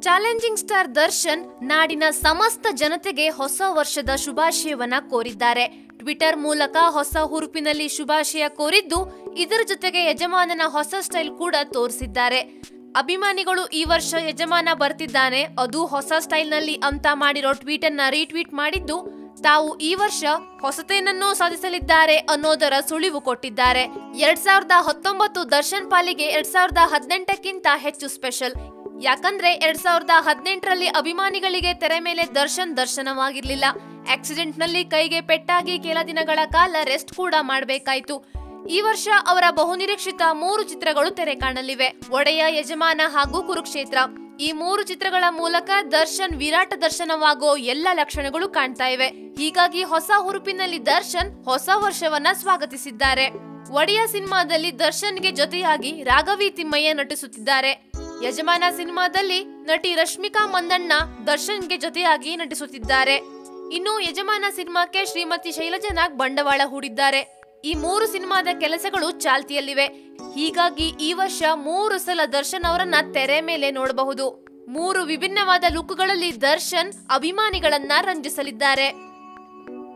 Challenging star Darshan ನಾಡಿನ ಸಮಸ್ತ ಜನತೆಗೆ ಹೊಸ ವರ್ಷದ ಶುಭಾಶಯವನ್ನ ಕೋರಿದ್ದಾರೆ. ಟ್ವಿಟರ್ ಮೂಲಕ ಹೊಸ ಹುರುಪಿನಲ್ಲಿ ಶುಭಾಶಯ ಕೋರಿದ್ದು, ಇದರ ಜೊತೆಗೆ ಯಜಮಾನನ ಹೊಸ ಸ್ಟೈಲ್ ಕೂಡ ತೋರಿಸಿದ್ದಾರೆ. ಅಭಿಮಾನಿಗಳು ಈ ವರ್ಷ ಯಜಮಾನ ಬರ್ತಿದ್ದಾನೆ, ಅದು ಹೊಸ ಸ್ಟೈಲ್ ನಲ್ಲಿ ಅಂತ ಮಾಡಿರೋ ಟ್ವೀಟ್ ಅನ್ನ ರೀಟ್ವೀಟ್ ಮಾಡಿದ್ದು, ತಾವು ಈ ವರ್ಷ ಹೊಸತೇನನ್ನೂ ಸಾಧಿಸಲಿದ್ದಾರೆ ಅನ್ನೋದರ ಸುಳಿವು ಕೊಟ್ಟಿದ್ದಾರೆ. 2019 ದರ್ಶನ್ ಪಾಲಿಗೆ 2018ಕ್ಕಿಂತ ಹೆಚ್ಚು ಸ್ಪೆಷಲ್. ಯಾಕಂದ್ರೆ 2018ರಲ್ಲಿ ಅಭಿಮಾನಿಗಳಿಗೆ ತೆರೆ ಮೇಲೆ ದರ್ಶನವಾಗಿರ್ಲಿಲ್ಲ. ಆಕ್ಸಿಡೆಂಟ್ ನಲ್ಲಿ ಕೈಗೆ ಪೆಟ್ಟಾಗಿ ಕೆಲ ದಿನಗಳ ಕಾಲ ರೆಸ್ಟ್ ಕೂಡ ಮಾಡಬೇಕಾಯ್ತು. ಈ ವರ್ಷ ಅವರ ಬಹುನಿರೀಕ್ಷಿತ 3 ಚಿತ್ರಗಳು ತೆರೆ ಕಾಣಲಿವೆ. ಒಡೆಯ, ಯಜಮಾನ ಹಾಗೂ ಕುರುಕ್ಷೇತ್ರ. ಈ 3 ಚಿತ್ರಗಳ ಮೂಲಕ ದರ್ಶನ್ ವಿರಾಟ ದರ್ಶನವಾಗೋ ಎಲ್ಲ ಲಕ್ಷಣಗಳು ಕಾಣ್ತಾ ಇವೆ. ಹೀಗಾಗಿ ಹೊಸ ಹುರುಪಿನಲ್ಲಿ ದರ್ಶನ್ ಹೊಸ ವರ್ಷವನ್ನ ಸ್ವಾಗತಿಸಿದ್ದಾರೆ. ಒಡೆಯ ಸಿನಿಮಾದಲ್ಲಿ ದರ್ಶನ್ಗೆ ಜೊತೆಯಾಗಿ ರಾಘವಿ ತಿಮ್ಮಯ್ಯ ನಟಿಸುತ್ತಿದ್ದಾರೆ. ಯಜಮಾನ ಸಿನಿಮಾದಲ್ಲಿ ನಟಿ ರಶ್ಮಿಕಾ ಮಂದಣ್ಣ ದರ್ಶನ್ಗೆ ಜೊತೆಯಾಗಿ ನಟಿಸುತ್ತಿದ್ದಾರೆ. ಇನ್ನು ಯಜಮಾನ ಸಿನಿಮಾಕ್ಕೆ ಶ್ರೀಮತಿ ಶೈಲಜಾ ನಾಗ್ ಬಂಡವಾಳ ಹೂಡಿದ್ದಾರೆ. ಈ 3 ಸಿನಿಮಾದ ಕೆಲಸಗಳು ಚಾಲ್ತಿಯಲ್ಲಿವೆ. ಹೀಗಾಗಿ ಈ ವರ್ಷ 3 ಸಲ ದರ್ಶನ್ ಅವರನ್ನ ತೆರೆ ಮೇಲೆ ನೋಡಬಹುದು. 3 ವಿಭಿನ್ನವಾದ ಲುಕ್ಗಳಲ್ಲಿ ದರ್ಶನ್ ಅಭಿಮಾನಿಗಳನ್ನ ರಂಜಿಸಲಿದ್ದಾರೆ.